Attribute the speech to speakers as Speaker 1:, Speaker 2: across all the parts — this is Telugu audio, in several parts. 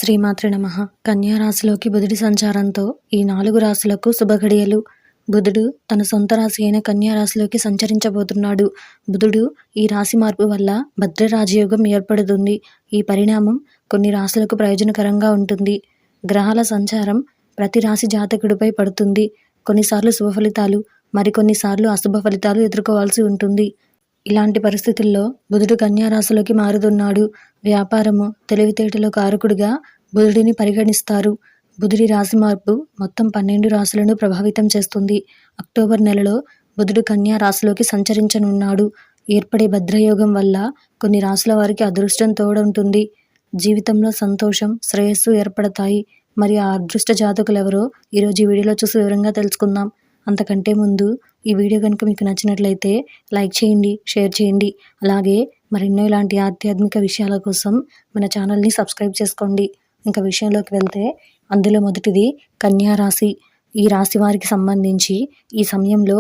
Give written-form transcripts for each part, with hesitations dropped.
Speaker 1: శ్రీమాత్రే నమః. కన్యా రాశిలోకి బుధుడి సంచారంతో ఈ 4 రాశులకు శుభఘడియలు. బుధుడు తన సొంత రాశి అయిన కన్యా రాశిలోకి సంచరించబోతున్నాడు. బుధుడు ఈ రాశి మార్పు వల్ల భద్ర రాజయోగం ఏర్పడుతుంది. ఈ పరిణామం కొన్ని రాశులకు ప్రయోజనకరంగా ఉంటుంది. గ్రహాల సంచారం ప్రతి రాశి జాతకుడిపై పడుతుంది. కొన్నిసార్లు శుభ ఫలితాలు, మరికొన్నిసార్లు అశుభ ఫలితాలు ఎదుర్కోవాల్సి ఉంటుంది. ఇలాంటి పరిస్థితుల్లో బుధుడు కన్యా రాశిలోకి మారుతున్నాడు. వ్యాపారము, తెలివితేటల కారకుడిగా బుధుడిని పరిగణిస్తారు. బుధుడి రాశి మార్పు మొత్తం 12 రాశులను ప్రభావితం చేస్తుంది. అక్టోబర్ నెలలో బుధుడు కన్యా రాశిలోకి సంచరించనున్నాడు. ఏర్పడే భద్రయోగం వల్ల కొన్ని రాశుల వారికి అదృష్టం తోడుంటుంది. జీవితంలో సంతోషం, శ్రేయస్సు ఏర్పడతాయి. మరి ఆ అదృష్ట జాతకులెవరో ఈరోజు ఈ వీడియోలో చూసి వివరంగా తెలుసుకుందాం. అంతకంటే ముందు ఈ వీడియో కనుక మీకు నచ్చినట్లయితే లైక్ చేయండి, షేర్ చేయండి. అలాగే మరెన్నో ఇలాంటి ఆధ్యాత్మిక విషయాల కోసం మన ఛానల్ని సబ్స్క్రైబ్ చేసుకోండి. ఇంకా విషయంలోకి వెళ్తే అందులో మొదటిది కన్యా రాశి. ఈ రాశి వారికి సంబంధించి ఈ సమయంలో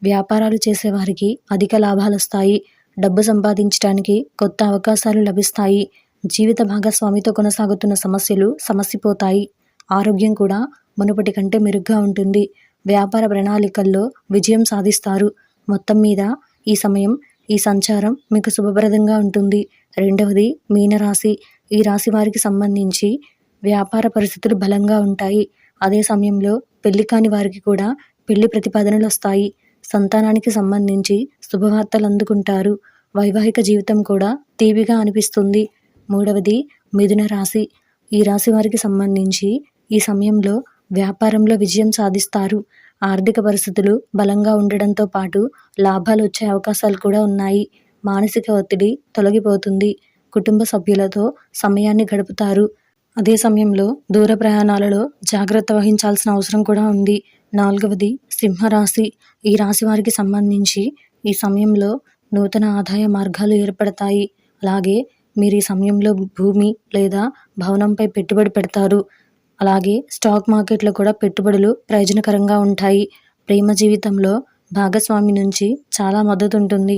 Speaker 1: వ్యాపారాలు చేసేవారికి అధిక లాభాలు వస్తాయి. డబ్బు సంపాదించడానికి కొత్త అవకాశాలు లభిస్తాయి. జీవిత భాగస్వామితో కొనసాగుతున్న సమస్యలు సమసిపోతాయి. ఆరోగ్యం కూడా మునుపటి కంటే మెరుగ్గా ఉంటుంది. వ్యాపార ప్రణాళికల్లో విజయం సాధిస్తారు. మొత్తం మీద ఈ సమయం, ఈ సంచారం మీకు శుభప్రదంగా ఉంటుంది. రెండవది మీనరాశి. ఈ రాశి వారికి సంబంధించి వ్యాపార పరిస్థితులు బలంగా ఉంటాయి. అదే సమయంలో పెళ్లి కాని వారికి కూడా పెళ్లి ప్రతిపాదనలు వస్తాయి. సంతానానికి సంబంధించి శుభవార్తలు అందుకుంటారు. వైవాహిక జీవితం కూడా తీపిగా అనిపిస్తుంది. మూడవది మిథున రాశి. ఈ రాశి వారికి సంబంధించి ఈ సమయంలో వ్యాపారంలో విజయం సాధిస్తారు. ఆర్థిక పరిస్థితులు బలంగా ఉండడంతో పాటు లాభాలు వచ్చే అవకాశాలు కూడా ఉన్నాయి. మానసిక ఒత్తిడి తొలగిపోతుంది. కుటుంబ సభ్యులతో సమయాన్ని గడుపుతారు. అదే సమయంలో దూర ప్రయాణాలలో జాగ్రత్త వహించాల్సిన అవసరం కూడా ఉంది. నాలుగవది సింహరాశి. ఈ రాశి వారికి సంబంధించి ఈ సమయంలో నూతన ఆదాయ మార్గాలు ఏర్పడతాయి. అలాగే మీరు ఈ సమయంలో భూమి లేదా భవనంపై పెట్టుబడి పెడతారు. అలాగే స్టాక్ మార్కెట్లో కూడా పెట్టుబడులు ప్రయోజనకరంగా ఉంటాయి. ప్రేమ జీవితంలో భాగస్వామి నుంచి చాలా మద్దతు ఉంటుంది.